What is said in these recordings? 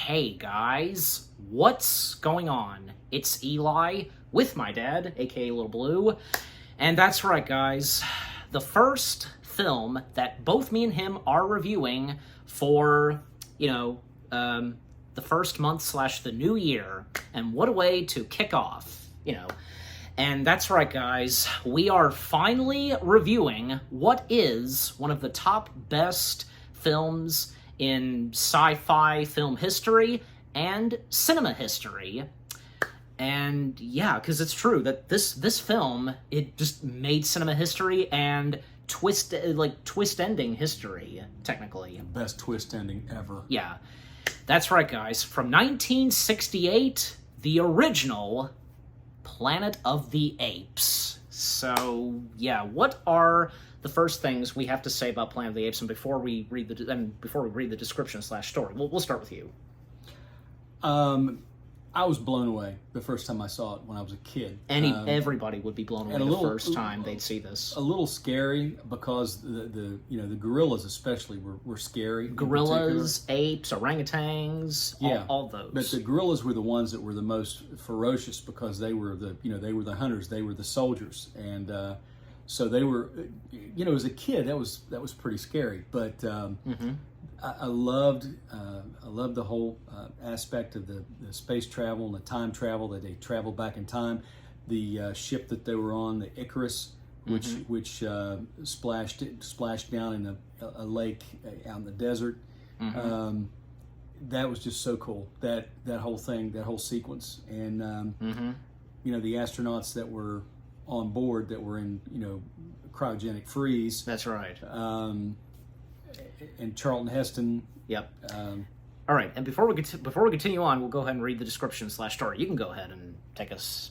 Hey guys, what's going on? It's Eli with my dad, aka Little Blue, and that's right guys, the first film that both me and him are reviewing for, the first month slash the new year, and what a way to kick off, And that's right guys, we are finally reviewing what is one of the top best films in sci-fi film history and cinema history. And yeah, because it's true that this film, it just made cinema history and twist ending history, technically. Best twist ending ever. Yeah, that's right guys, from 1968, the original Planet of the Apes. So yeah, what are the first things we have to say about Planet of the Apes, and before we read the description / story, we'll start with you. I was blown away the first time I saw it when I was a kid. Everybody would be blown away the first time they'd see this. A little scary because the gorillas especially were scary. Gorillas, apes, orangutans, all those. But the gorillas were the ones that were the most ferocious because they were the hunters, they were the soldiers, and so they were, as a kid that was pretty scary. But I loved the whole aspect of the space travel and the time travel, that they traveled back in time. The ship that they were on, the Icarus, which splashed down in a lake out in the desert. That was just so cool. That whole thing, that whole sequence, and the astronauts that were on board that were in cryogenic freeze. That's right. And Charlton Heston. Yep. All right, and before we continue on, we'll go ahead and read the description / story. You can go ahead and take it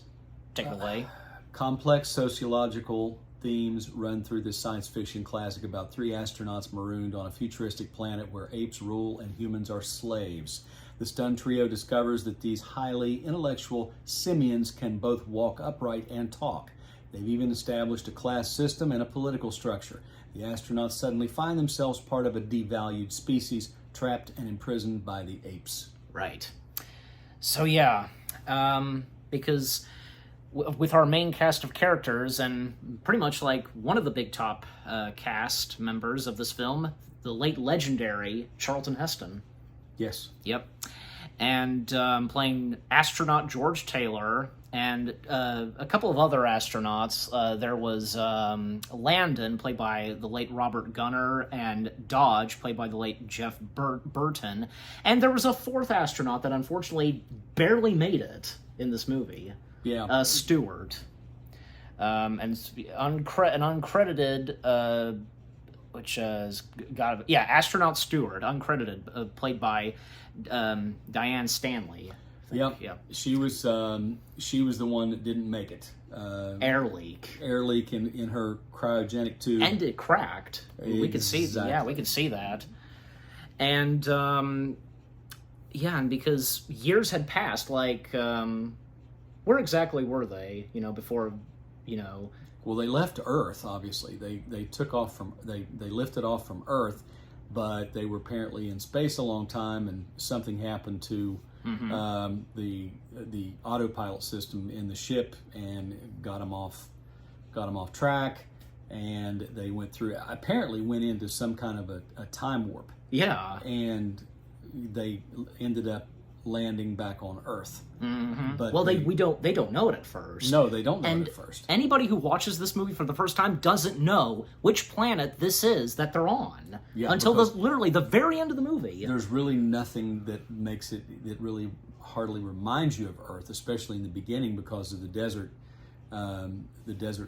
away. Complex sociological themes run through this science fiction classic about 3 astronauts marooned on a futuristic planet where apes rule and humans are slaves. The stunned trio discovers that these highly intellectual simians can both walk upright and talk. They've even established a class system and a political structure. The astronauts suddenly find themselves part of a devalued species, trapped and imprisoned by the apes. Right. So yeah, because with our main cast of characters, and pretty much like one of the big top cast members of this film, the late legendary Charlton Heston. Yes. Yep. And playing astronaut George Taylor, and a couple of other astronauts. There was Landon, played by the late Robert Gunnar, and Dodge, played by the late Jeff Burton. And there was a 4th astronaut that unfortunately barely made it in this movie. Yeah. Stewart. And an uncredited... astronaut Stewart, uncredited, played by Diane Stanley. Yep. She was the one that didn't make it. Air leak in her cryogenic tube, and it cracked. Exactly. We could see. Yeah, we could see that. And and because years had passed, where exactly were they? Before. Well, they left Earth. Obviously, they took off from they lifted off from Earth, but they were apparently in space a long time, and something happened to the autopilot system in the ship and got them off track, and they went into some kind of a time warp. Yeah, and they ended up landing back on Earth. But they don't know it at first. No, they don't know it at first. Anybody who watches this movie for the first time doesn't know which planet this is that they're on until literally the very end of the movie. There's really nothing that makes it that really hardly reminds you of Earth, especially in the beginning, because of the desert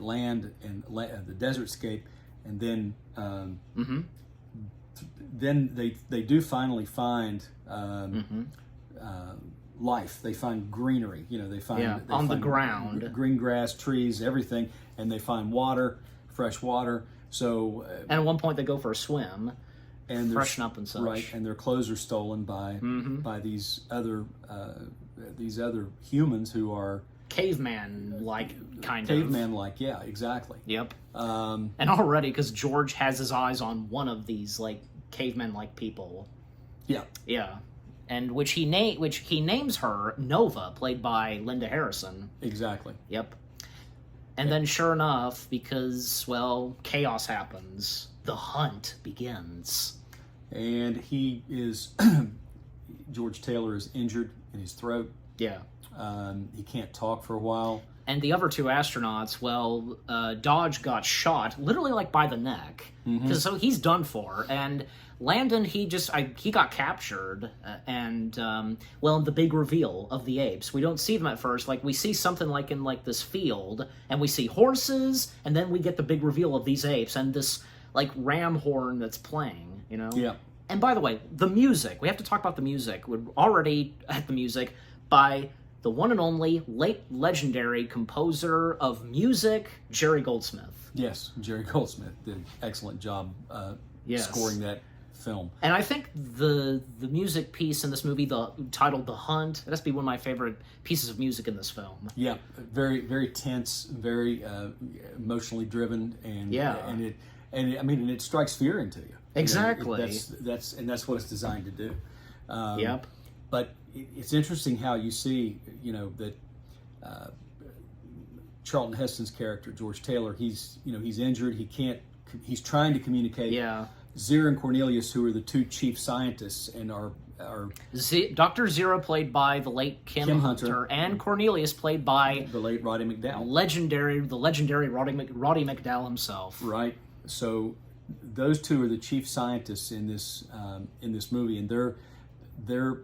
land and the desert scape, and then then they do finally find life. They find greenery. They find on the ground, green grass, trees, everything, and they find water, fresh water. So and at one point they go for a swim and freshen up and such. Right, and their clothes are stolen by these other humans who are caveman-like, caveman-like, yeah, exactly. Yep. And already, because George has his eyes on one of these caveman-like people. Yeah. Yeah. and which he names her Nova, played by Linda Harrison. Exactly. Yep. And then, sure enough, because, well, chaos happens, the hunt begins. And he is, George Taylor is injured in his throat. Yeah. He can't talk for a while. And the other two astronauts, well, Dodge got shot, literally like by the neck, so he's done for. And Landon, he got captured, and well, the big reveal of the apes, we don't see them at first. Like, we see something like in like this field, and we see horses, and then we get the big reveal of these apes and this like ram horn that's playing, you know. Yeah. And by the way, the music, we have to talk about the music. We're already at the music by the one and only late legendary composer of music, Jerry Goldsmith. Yes, Jerry Goldsmith did an excellent job scoring that film. And I think the music piece in this movie, titled "The Hunt," that has to be one of my favorite pieces of music in this film. Yeah, very very tense, very emotionally driven, and it strikes fear into you. Exactly. That's what it's designed to do. Yep. But it's interesting how you see, that Charlton Heston's character, George Taylor, he's injured. He's trying to communicate. Yeah. Zero and Cornelius, who are the two chief scientists and are Dr. Zero, played by the late Kim Hunter, and Cornelius, played by the late Roddy McDowall. The legendary Roddy McDowall himself. Right. So those two are the chief scientists in this movie, and they're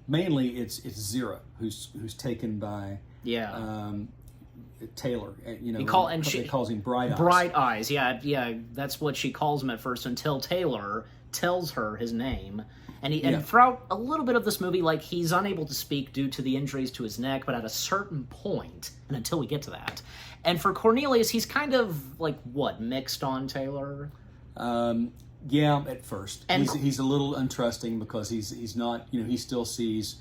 mainly it's Zero who's taken by Taylor. He calls him Bright Eyes. Bright Eyes, yeah. That's what she calls him at first, until Taylor tells her his name. And throughout a little bit of this movie, like, he's unable to speak due to the injuries to his neck, but at a certain point, and until we get to that. And for Cornelius, he's kind of like mixed on Taylor. Yeah, at first, and he's a little untrusting because he's not, he still sees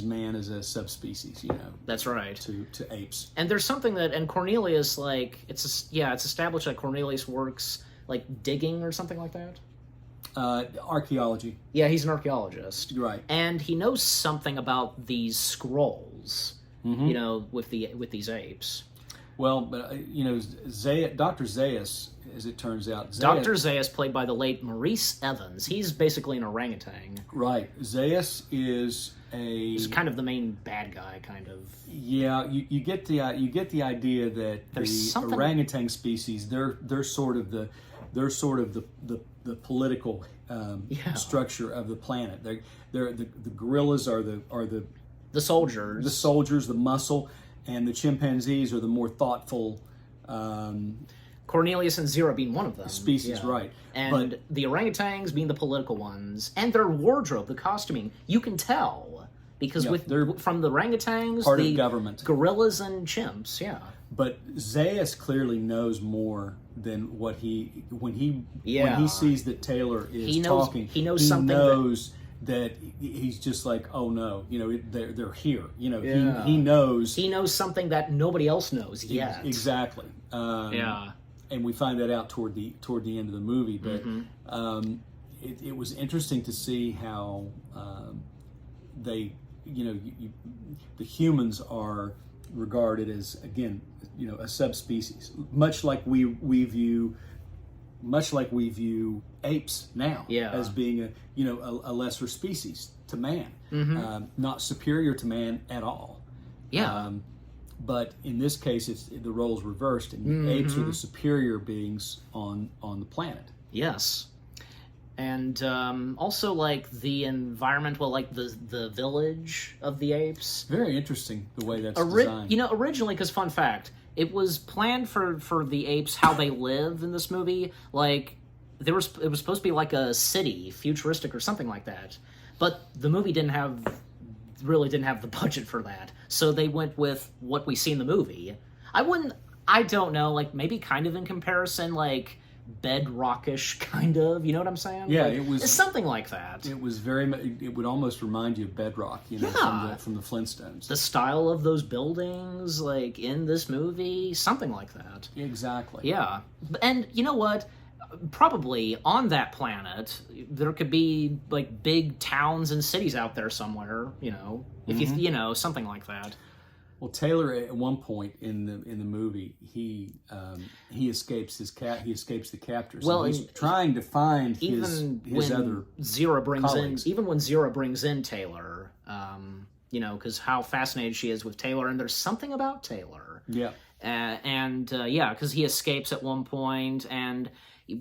man as a subspecies, That's right. To apes. And there's something and Cornelius, like, it's established that Cornelius works like digging or something like that. Archaeology. Yeah, he's an archaeologist. Right. And he knows something about these scrolls, with these apes. Well, but Dr. Zaius, as it turns out, Dr. Zaius, played by the late Maurice Evans, he's basically an orangutan. Right. Zaius is he's kind of the main bad guy, kind of. Yeah, you get the idea that the orangutan species, they're sort of the political structure of the planet. The gorillas are the soldiers. The soldiers, the muscle. And the chimpanzees are the more thoughtful. Cornelius and Zero being one of them. Species, right. And the orangutans being the political ones. And their wardrobe, the costuming, you can tell. Because from the orangutans, part of government. Gorillas and chimps, yeah. But Zaius clearly knows more than when he sees that Taylor is talking. He knows something. That he's just like, oh no, they're here. He knows something that nobody else knows yet. Exactly. And we find that out toward the end of the movie. But it was interesting to see how they, the humans are regarded as, again, a subspecies, much like we view apes now as being a lesser species to man, not superior to man at all. Yeah. But in this case, the roles reversed, and apes are the superior beings on the planet. Yes. And also, like, the environment, like the village of the apes. Very interesting the way that's designed. Originally, because fun fact, it was planned for the apes how they live in this movie. Like, it was supposed to be like a city, futuristic or something like that. But the movie didn't have the budget for that, so they went with what we see in the movie. I don't know, like, maybe kind of in comparison, like, bedrockish, kind of, you know what I'm saying? Yeah, like, it's something like that. It was it would almost remind you of Bedrock, from the Flintstones. The style of those buildings, like, in this movie, something like that. Exactly. Yeah. And you know what? probably on that planet, there could be like big towns and cities out there somewhere. If you something like that. Well, Taylor at one point in the movie, he escapes he escapes the captors. Well, and he's trying to find his other Zira brings colleagues. even when Zira brings in Taylor, because how fascinated she is with Taylor, and there's something about Taylor. Yeah. Because he escapes at one point, and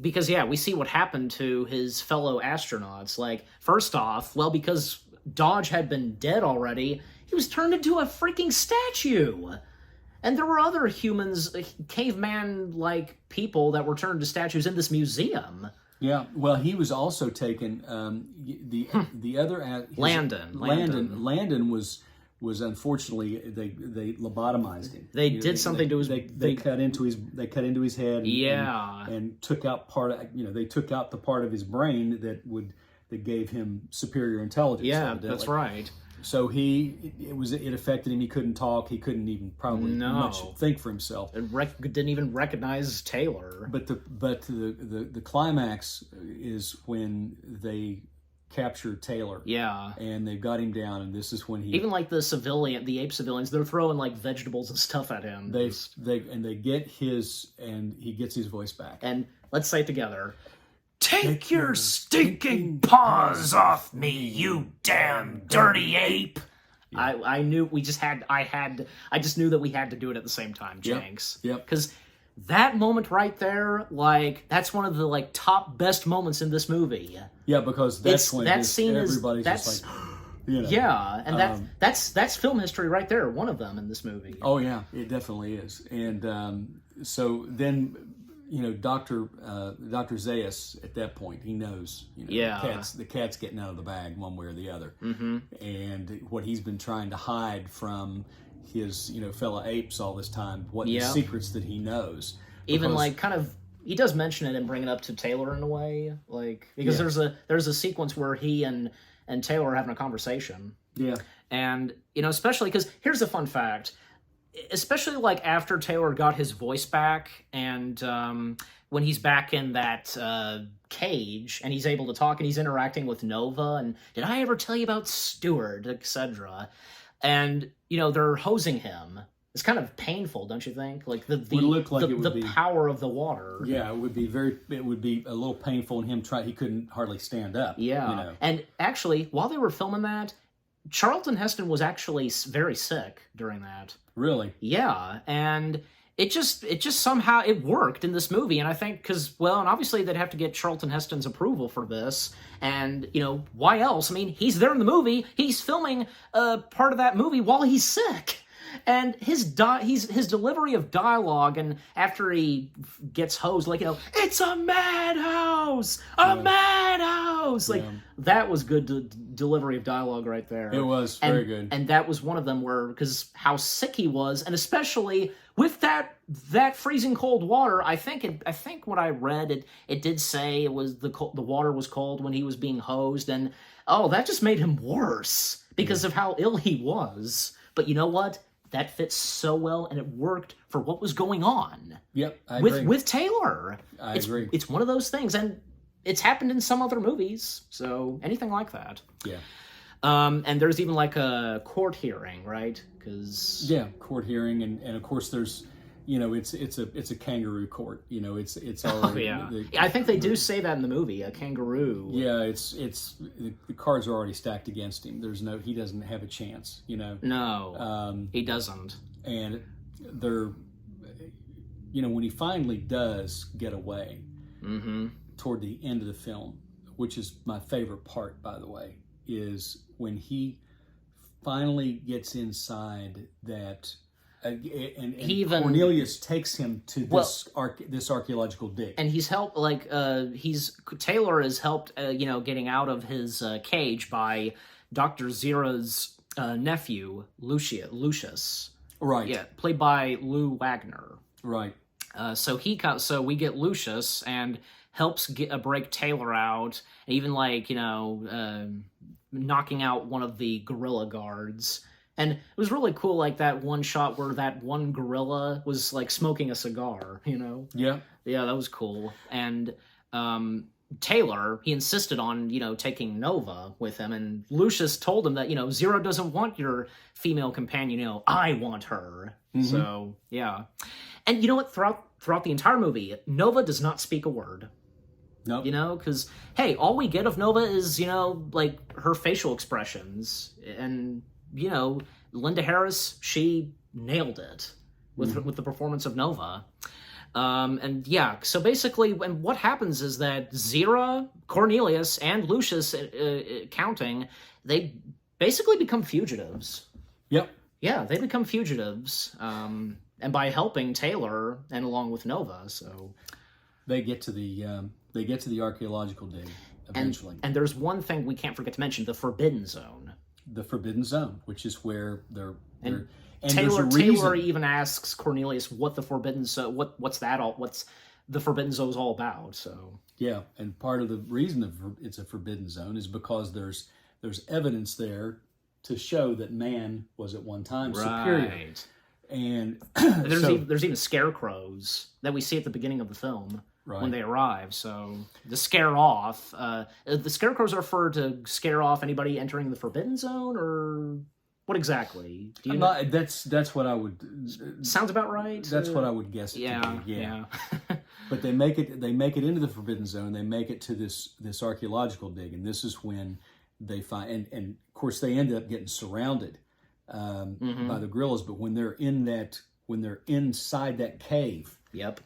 because we see what happened to his fellow astronauts. Like, first off, well, because Dodge had been dead already, he was turned into a freaking statue. And there were other humans, caveman-like people that were turned to statues in this museum. Yeah, well, he was also taken. The other Landon was unfortunately they lobotomized him. They did something to his. They cut into his head. Yeah, and took out they took out the part of his brain that gave him superior intelligence. Yeah, evidently. that's right. So it affected him. He couldn't talk. He couldn't even probably much think for himself. And didn't even recognize Taylor. But the climax is when they capture Taylor. Yeah. And they've got him down, and this is when he even like the ape civilians, they're throwing like vegetables and stuff at him. They get he gets his voice back. And let's say it together. Take your stinking paws off me, you damn dirty ape! Yeah. I knew we just had. I just knew that we had to do it at the same time, Jenks. Yep. Because that moment right there, like, that's one of the like top best moments in this movie. Yeah, because that's when everybody's just like. Yeah, and that's film history right there. One of them in this movie. Oh yeah, it definitely is. And so then. Dr. Zaius at that point, he knows. The cat's getting out of the bag one way or the other, and what he's been trying to hide from his fellow apes all this time, the secrets that he knows. Even like kind of, he does mention it and bring it up to Taylor in a way, like because there's a sequence where he and Taylor are having a conversation. Yeah, and especially because here's a fun fact. Especially like after Taylor got his voice back and when he's back in that cage and he's able to talk and he's interacting with Nova and did I ever tell you about Stewart, etc. And they're hosing him. It's kind of painful, don't you think? Like the power of the water. Yeah, it would be a little painful in him he couldn't hardly stand up. Yeah. And actually, while they were filming that, Charlton Heston was actually very sick during that. Really? Yeah, and it just somehow it worked in this movie, and I think and obviously they'd have to get Charlton Heston's approval for this, and why else? I mean, he's there in the movie, he's filming part of that movie while he's sick. And his delivery of dialogue, and after he gets hosed, like it's a madhouse, madhouse. Like that was good delivery of dialogue right there. It was very good, and that was one of them where because how sick he was, and especially with that freezing cold water. I think what I read it did say it was the water was cold when he was being hosed, and that just made him worse because of how ill he was. But you know what? That fits so well, and it worked for what was going on. Yep, I agree. With Taylor. I agree. It's one of those things, and it's happened in some other movies, so anything like that. Yeah. And there's even like a court hearing, right? Court hearing, and of course there's, it's a kangaroo court. It's already. Oh yeah. I think they do say that in the movie, a kangaroo. Yeah, it's the cards are already stacked against him. He doesn't have a chance. No, he doesn't. And they're, when he finally does get away, toward the end of the film, which is my favorite part, by the way, is when he finally gets inside that. And Cornelius takes him to this archaeological dig, and he's helped. Taylor is helped, getting out of his cage by Dr. Zira's nephew, Lucius. Right. Yeah, played by Lou Wagner. Right. So we get Lucius and helps break Taylor out, and even knocking out one of the gorilla guards. And it was really cool, like that one shot where that one gorilla was like smoking a cigar, Yeah. Yeah, that was cool. And Taylor, he insisted on, taking Nova with him, and Lucius told him that, Zero doesn't want your female companion, I want her. So, yeah. And you know what? Throughout the entire movie, Nova does not speak a word. Nope. Because, hey, all we get of Nova is, like, her facial expressions. And, Linda Harris, she nailed it with the performance of Nova. And yeah, so basically, and what happens is that Zira, Cornelius, and Lucius, counting, they basically become fugitives. Yep. Yeah, they become fugitives, and by helping Taylor and along with Nova, so they get to the archaeological dig eventually. And there's one thing we can't forget to mention: the Forbidden Zone. The Forbidden Zone, which is where they're and Taylor even asks Cornelius what the Forbidden Zone, what's the Forbidden Zone is all about. So yeah, and part of the reason it's a Forbidden Zone is because there's evidence there to show that man was at one time superior. And there's even scarecrows that we see at the beginning of the film when they arrive. So to scare off, the scarecrows are for to scare off anybody entering the Forbidden Zone, or what exactly? Do you know? That's what I would. Sounds about right. That's what I would guess. Yeah. But they make it into the Forbidden Zone. They make it to this archaeological dig, and this is when they find, and of course they end up getting surrounded by the gorillas. But when they're inside that cave, yep,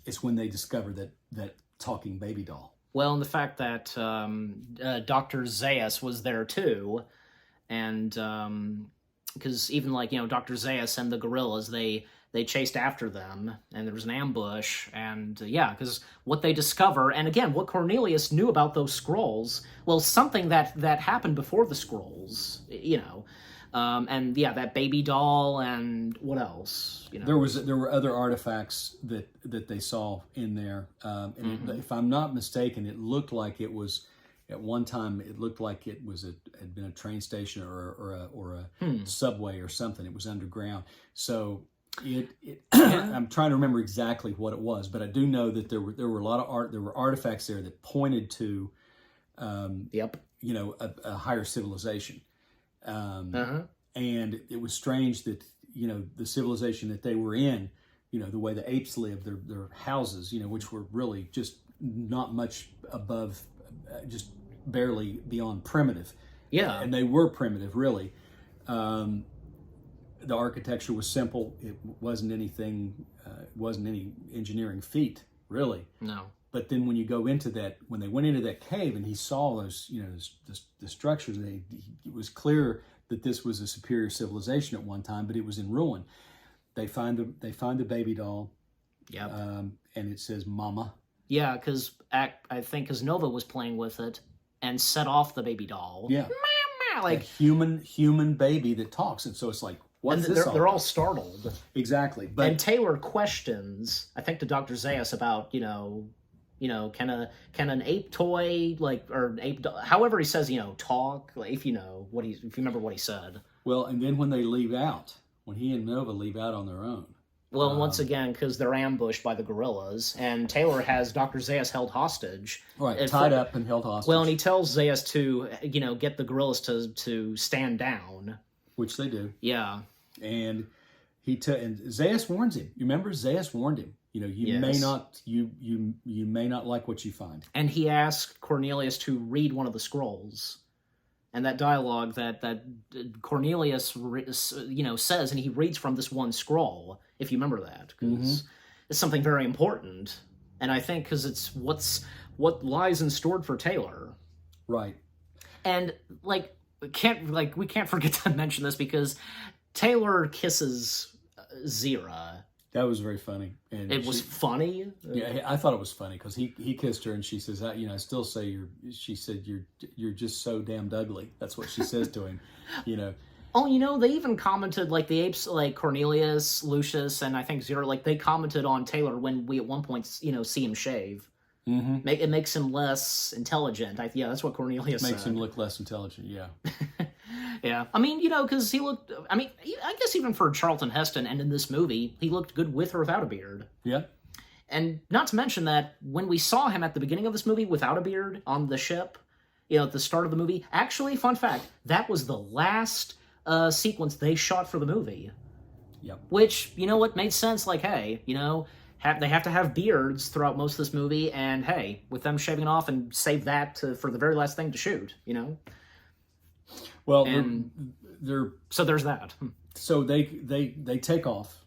it's when they discover that talking baby doll. Well, and the fact that Dr. Zaius was there too. And because even like, Dr. Zaius and the gorillas, they chased after them, and there was an ambush, and because what they discover, and again, what Cornelius knew about those scrolls, well, something that happened before the scrolls, and that baby doll, and what else? There were other artifacts that they saw in there, and if I'm not mistaken, it looked like it was. At one time, it looked like it had been a train station or a subway or something. It was underground. So I'm trying to remember exactly what it was, but I do know that there were a lot of there were artifacts there that pointed to, a higher civilization. And it was strange that the civilization that they were in, the way the apes lived, their houses, which were really just not much above, just barely beyond primitive. Yeah. And they were primitive, really. The architecture was simple. It wasn't anything, wasn't any engineering feat, really. No. But then when they went into that cave and he saw those, the structures, it was clear that this was a superior civilization at one time, but it was in ruin. They find the baby doll. Yep. And it says "Mama." Yeah, because I think Nova was playing with it and set off the baby doll. Yeah. Mama, like a human baby that talks, and so it's like, what's this? They're all startled. Exactly. And Taylor questions, I think, to Dr. Zaius about, can an ape toy, like, or an ape, however he says, talk, like, if you remember what he said. Well, and then when he and Nova leave out on their own. Well, once again, because they're ambushed by the gorillas, and Taylor has Dr. Zaius held hostage. Right, tied up and held hostage. Well, and he tells Zaius to, get the gorillas to stand down. Which they do. Yeah. And and Zaius warns him. You remember? Zaius warned him. You may not like what you find. And he asked Cornelius to read one of the scrolls. And that dialogue that Cornelius, says, and he reads from this one scroll, if you remember that, because it's something very important. And I think because it's what lies in store for Taylor. Right. And we can't forget to mention this because Taylor kisses Zira. That was very funny. And it was funny? Yeah, I thought it was funny because he kissed her and she says, I still say you're just so damned ugly. That's what she says to him, Oh, they even commented, like, the apes, like, Cornelius, Lucius, and I think Zira, like, they commented on Taylor when we at one point, see him shave. Mm-hmm. It makes him less intelligent. That's what Cornelius makes said. him look less intelligent, yeah. Yeah, I mean, because he looked, I guess even for Charlton Heston and in this movie, he looked good with or without a beard. Yeah. And not to mention that when we saw him at the beginning of this movie without a beard on the ship, at the start of the movie, actually, fun fact, that was the last sequence they shot for the movie. Yep. Which, what made sense, like, hey, they have to have beards throughout most of this movie, and hey, with them shaving it off and save that for the very last thing to shoot, Well, and they're so there's that. so they take off.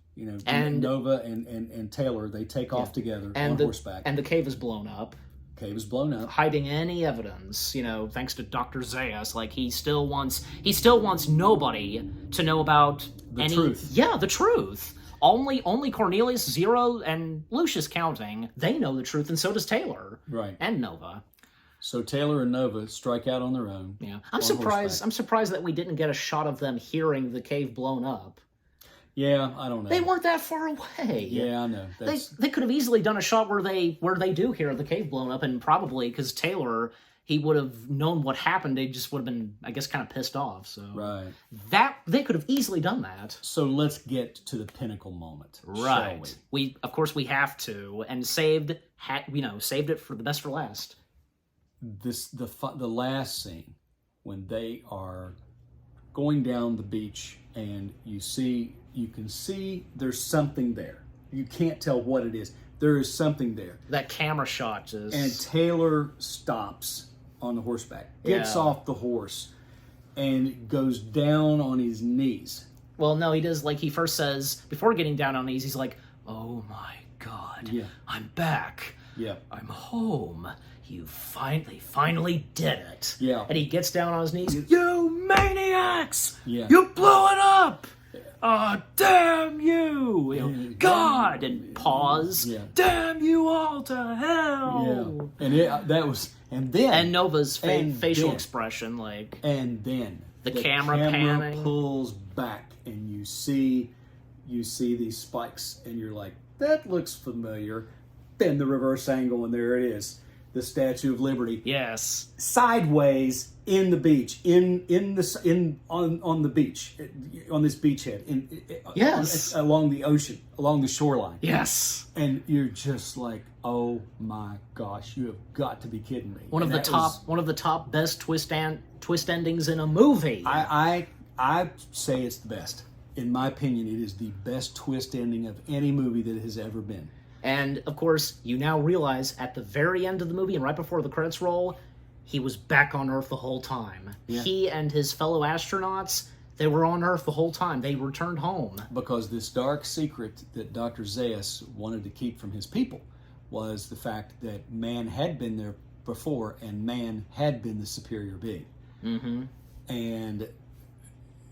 And Nova and Taylor, they take off together on horseback. And the cave is blown up. Cave is blown up, hiding any evidence, thanks to Dr. Zaius. Like, he still wants nobody to know about the truth. Yeah, the truth. Only Cornelius, Zero, and Lucius counting, they know the truth, and so does Taylor. Right. And Nova. So Taylor and Nova strike out on their own. Yeah. I'm surprised that we didn't get a shot of them hearing the cave blown up. Yeah, I don't know. They weren't that far away. Yeah, I know. They could have easily done a shot where they do hear the cave blown up, and probably because Taylor, he would have known what happened. They just would have been, I guess, kind of pissed off. So right, that they could have easily done that. So let's get to the pinnacle moment, right? Shall we? Of course we have to, and saved it for the best for last. The last scene when they are going down the beach, and you can see there's something there. You can't tell what it is. There is something there. That camera shot is... And Taylor stops on the horseback, gets off the horse, and goes down on his knees. Well, no, he does, he first says, before getting down on his knees, he's like, "Oh my God, I'm back. Yeah. I'm home. They finally did it." Yeah. And he gets down on his knees. "You maniacs! Yeah. You blew it up! Oh, damn you! God!" And pause. Yeah. "Damn you all to hell!" Yeah. And then Nova's facial expression, and then the camera panning pulls back, and you see these spikes, and you're like, that looks familiar. Then the reverse angle, and there it is, the Statue of Liberty. Yes. Sideways in the beach, on the beach, on this beachhead, yes, along the ocean, along the shoreline. Yes. And you're just like, oh my gosh, you have got to be kidding me. One of the top best twist endings in a movie. I say it's the best. In my opinion, it is the best twist ending of any movie that has ever been. And, of course, you now realize at the very end of the movie and right before the credits roll, he was back on Earth the whole time. Yeah. He and his fellow astronauts, they were on Earth the whole time. They returned home. Because this dark secret that Dr. Zaius wanted to keep from his people was the fact that man had been there before, and man had been the superior being. Mm-hmm.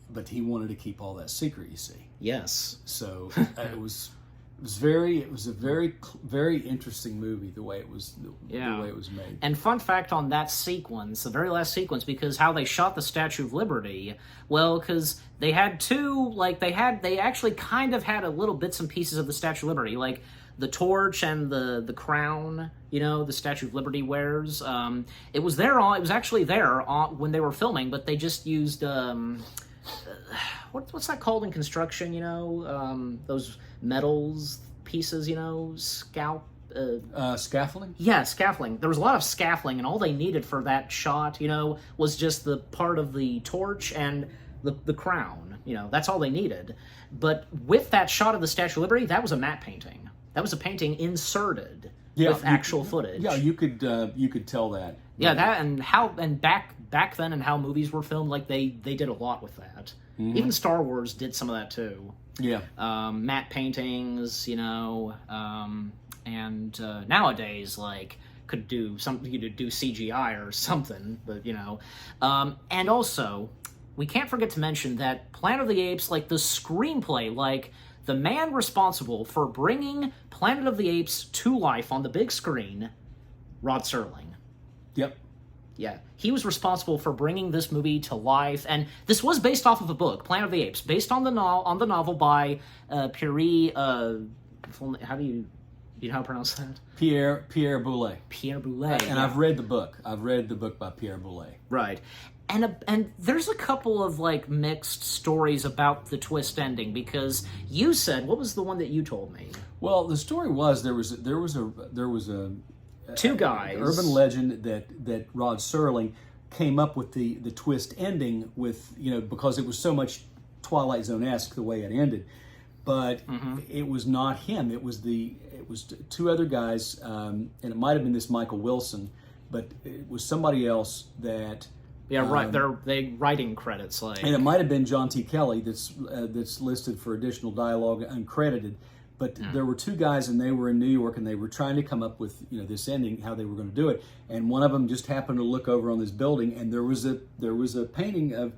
But he wanted to keep all that secret, you see. Yes. So it was a very interesting movie, the way it was made. And fun fact on that sequence, the very last sequence, because how they shot the Statue of Liberty, well, because they had they actually kind of had a little bits and pieces of the Statue of Liberty, like the torch and the crown, the Statue of Liberty wears. It was actually there when they were filming, but they just used what's that called in construction? Those metals pieces. Scaffolding. Yeah, scaffolding. There was a lot of scaffolding, and all they needed for that shot, was just the part of the torch and the crown. That's all they needed. But with that shot of the Statue of Liberty, that was a matte painting. That was a painting inserted with actual footage. Yeah, you could tell that. Yeah, that and back then and how movies were filmed, they did a lot with that. Mm-hmm. Even Star Wars did some of that too. Yeah. Matte paintings, and nowadays could do something, you could do CGI or something, but and also we can't forget to mention that Planet of the Apes, the screenplay, the man responsible for bringing Planet of the Apes to life on the big screen, Rod Serling. Yep. Yeah, he was responsible for bringing this movie to life, and this was based off of a book, Planet of the Apes, based on the novel by Pierre. How do you know how to pronounce that? Pierre Boulez. Pierre Boulez. And yeah. I've read the book. I've read the book by Pierre Boulez. Right. and there's a couple of like mixed stories about the twist ending, because you said, what was the one that you told me? Well, the story was there was a Two guys, urban legend that Rod Serling came up with the twist ending with, because it was so much Twilight Zone-esque the way it ended, but it was not him. It was two other guys, and it might have been this Michael Wilson, but it was somebody else that. Yeah, right. They writing credits like, and it might have been John T. Kelly that's listed for additional dialogue uncredited. But there were two guys, and they were in New York, and they were trying to come up with this ending, how they were going to do it. And one of them just happened to look over on this building, and there was a painting of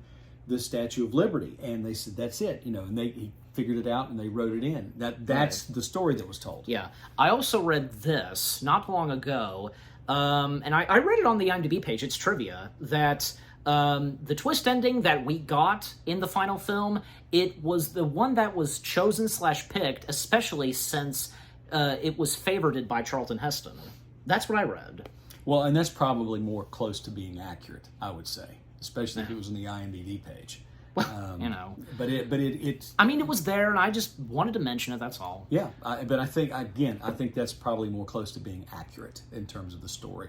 the Statue of Liberty, and they said that's it, and he figured it out and they wrote it in. That's the story that was told. Yeah, I also read this not long ago, and I read it on the IMDb page. It's trivia that. The twist ending that we got in the final film, it was the one that was chosen / picked, especially since it was favorited by Charlton Heston. That's what I read. Well, and that's probably more close to being accurate, I would say, especially if it was on the IMDb page. Well, But it. I mean, it was there, and I just wanted to mention it. That's all. Yeah, but I think that's probably more close to being accurate in terms of the story.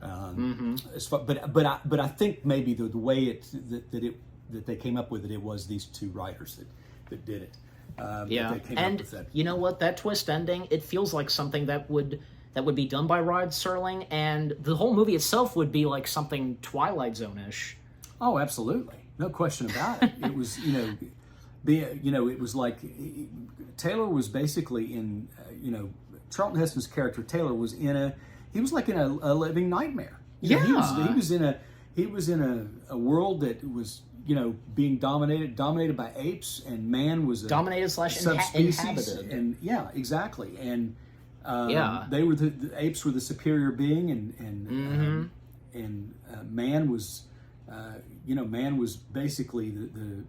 But I think maybe the way that they came up with it was these two writers that did it. Yeah, and you know what? That twist ending, it feels like something that would be done by Rod Serling, and the whole movie itself would be like something Twilight Zone-ish. Oh, absolutely, no question about it. It was it was like Taylor was basically in Charlton Heston's character Taylor was he was like in a living nightmare. He was in a world that was being dominated by apes, and man was a dominated / subspecies, inhabited. and yeah, exactly. And they were the apes were the superior being, and man was man was basically the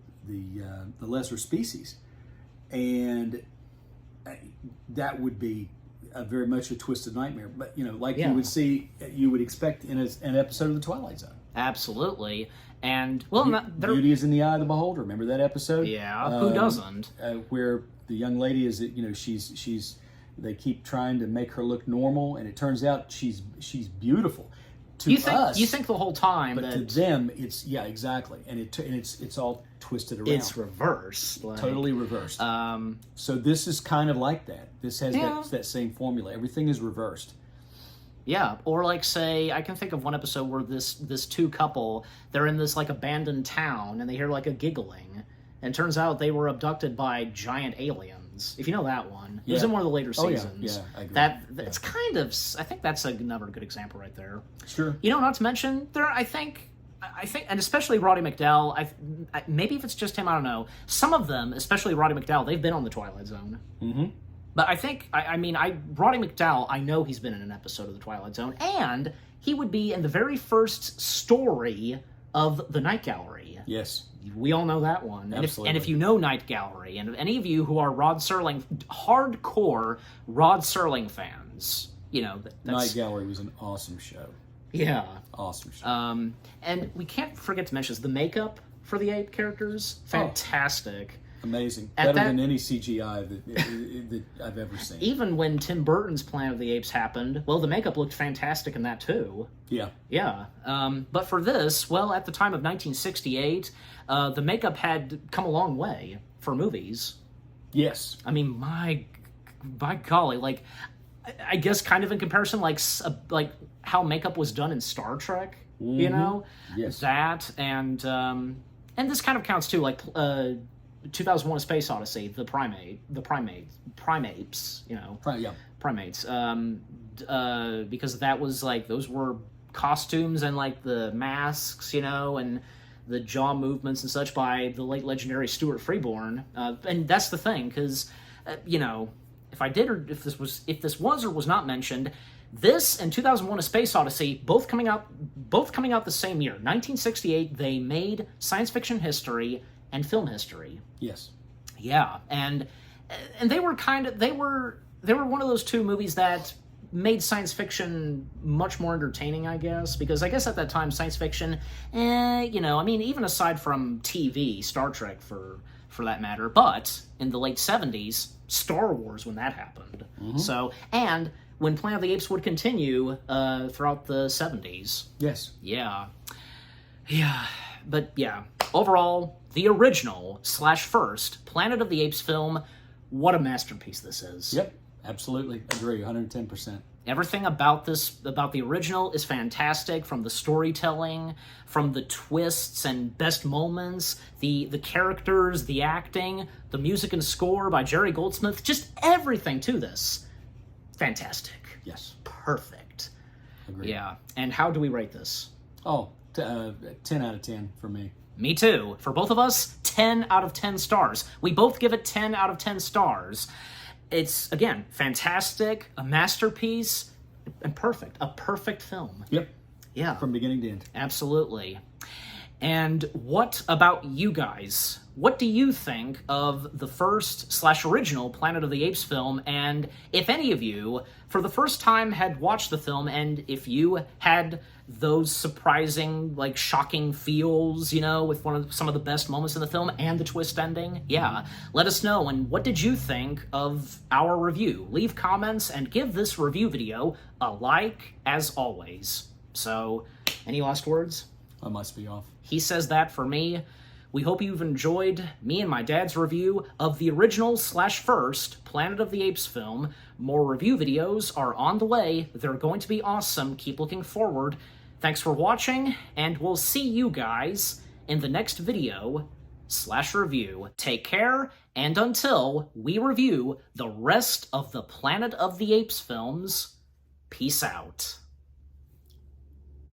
lesser species, and that would be very much a twisted nightmare, but you would expect in an episode of the Twilight Zone. Absolutely, and well, beauty is in the eye of the beholder. Remember that episode? Yeah, who doesn't? Where the young lady is, she's they keep trying to make her look normal, and it turns out she's beautiful. You think the whole time, but to them, it's exactly, and it's all twisted around. It's reversed, totally reversed. So this is kind of like that. This has that same formula. Everything is reversed. Yeah, or like say, I can think of one episode where this two couple, they're in this like abandoned town, and they hear like a giggling, and it turns out they were abducted by giant aliens. If you know that one, it was in one of the later seasons. I agree. It's kind of, I think that's another good example right there. Sure. Not to mention I think, and especially Roddy McDowall. Maybe if it's just him, I don't know. Some of them, especially Roddy McDowall, they've been on the Twilight Zone. Mm-hmm. But I think, Roddy McDowall, I know he's been in an episode of the Twilight Zone, and he would be in the very first story of the Night Gallery. Yes. We all know that one. Absolutely. And if you know Night Gallery, and any of you who are hardcore Rod Serling fans, Night Gallery was an awesome show. Yeah. Awesome show. And we can't forget to mention the makeup for the ape characters. Fantastic. Amazing. Better than any CGI that I've ever seen. Even when Tim Burton's Planet of the Apes happened, well, the makeup looked fantastic in that too. Yeah. Yeah. But for this, well, at the time of 1968, the makeup had come a long way for movies. Yes. I mean, by golly, like, I guess kind of in comparison, like how makeup was done in Star Trek, Yes. That, and this kind of counts too, like, 2001: A Space Odyssey, the primates, primates, because that was like, those were costumes and like the masks, and the jaw movements and such by the late legendary Stuart Freeborn, and that's the thing, because if this was or was not mentioned, this and 2001: A Space Odyssey both coming out the same year, 1968. They made science fiction history and film history. Yes. Yeah, and they were one of those two movies that made science fiction much more entertaining, I guess, because I guess at that time science fiction, I mean, even aside from TV, Star Trek for that matter, but in the late 70s, Star Wars when that happened. So, and when Planet of the Apes would continue throughout the 70s. Yes. Yeah. Yeah. But yeah, overall, the original / first Planet of the Apes film, what a masterpiece this is. Yep. Absolutely. Agree. 110%. Everything about the original is fantastic, from the storytelling, from the twists and best moments, the characters, the acting, the music and score by Jerry Goldsmith, just everything to this. Fantastic. Yes. Perfect. Agreed. Yeah. And how do we rate this? Oh, 10 out of 10 for me. Me too. For both of us, 10 out of 10 stars. We both give it 10 out of 10 stars. It's, again, fantastic, a masterpiece, and perfect. A perfect film. Yep. Yeah. From beginning to end. Absolutely. And what about you guys? What do you think of the first / original Planet of the Apes film? And if any of you, for the first time, had watched the film, and if you had those surprising, like, shocking feels, with some of the best moments in the film and the twist ending, let us know. And what did you think of our review? Leave comments and give this review video a like, as always. So, any last words? I must be off. He says that for me. We hope you've enjoyed me and my dad's review of the original / first Planet of the Apes film. More review videos are on the way. They're going to be awesome. Keep looking forward. Thanks for watching, and we'll see you guys in the next video / review. Take care, and until we review the rest of the Planet of the Apes films, peace out.